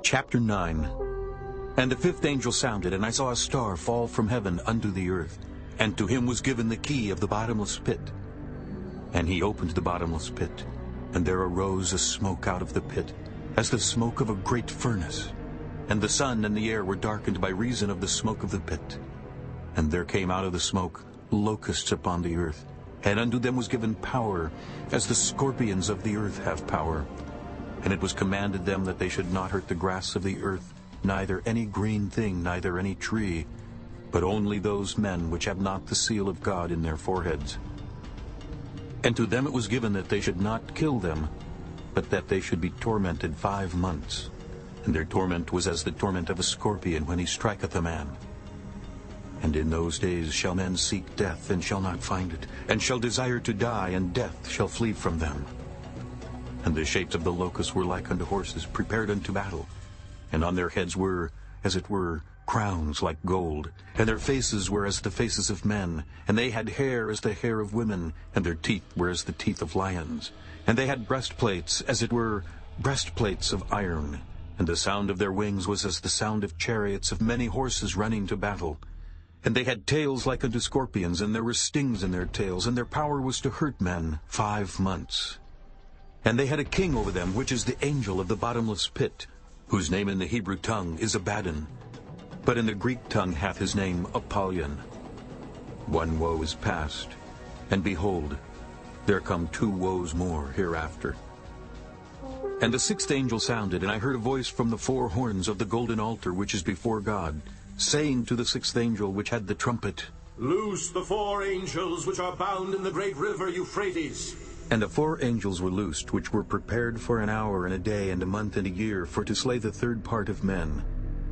Chapter 9. And the fifth angel sounded, and I saw a star fall from heaven unto the earth, and to him was given the key of the bottomless pit. And he opened the bottomless pit, and there arose a smoke out of the pit, as the smoke of a great furnace. And the sun and the air were darkened by reason of the smoke of the pit. And there came out of the smoke locusts upon the earth, and unto them was given power, as the scorpions of the earth have power. And it was commanded them that they should not hurt the grass of the earth, neither any green thing, neither any tree, but only those men which have not the seal of God in their foreheads. And to them it was given that they should not kill them, but that they should be tormented 5 months. And their torment was as the torment of a scorpion when he striketh a man. And in those days shall men seek death, and shall not find it, and shall desire to die, and death shall flee from them. And the shapes of the locusts were like unto horses, prepared unto battle. And on their heads were, as it were, crowns like gold, and their faces were as the faces of men, and they had hair as the hair of women, and their teeth were as the teeth of lions. And they had breastplates, as it were, breastplates of iron. And the sound of their wings was as the sound of chariots of many horses running to battle. And they had tails like unto scorpions, and there were stings in their tails, and their power was to hurt men 5 months. And they had a king over them, which is the angel of the bottomless pit, whose name in the Hebrew tongue is ABADDON, but in the Greek tongue hath his name Apollyon. One woe is past, and behold, there come 2 woes more hereafter. And the sixth angel sounded, and I heard a voice from the 4 horns of the golden altar which is before God, saying to the sixth angel which had the trumpet, Loose the 4 angels which are bound in the great river Euphrates. And the 4 angels were loosed, which were prepared for an hour and a day and a month and a year, for to slay the 3rd part of men.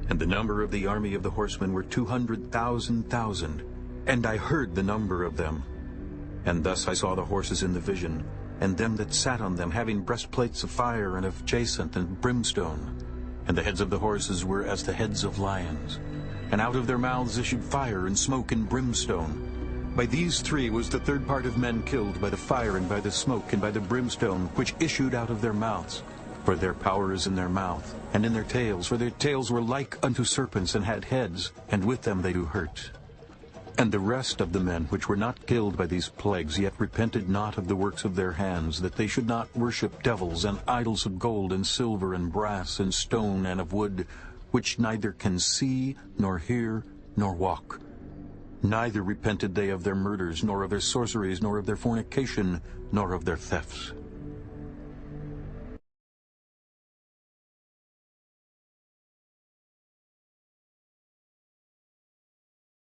And the number of the army of the horsemen were 200,000,000. And I heard the number of them. And thus I saw the horses in the vision, and them that sat on them, having breastplates of fire and of jacinth and brimstone. And the heads of the horses were as the heads of lions. And out of their mouths issued fire and smoke and brimstone. By these 3 was the 3rd part of men killed, by the fire and by the smoke and by the brimstone, which issued out of their mouths. For their power is in their mouth, and in their tails, for their tails were like unto serpents, and had heads, and with them they do hurt. And the rest of the men which were not killed by these plagues, yet repented not of the works of their hands, that they should not worship devils and idols of gold and silver and brass and stone and of wood, which neither can see, nor hear, nor walk. Neither repented they of their murders, nor of their sorceries, nor of their fornication, nor of their thefts.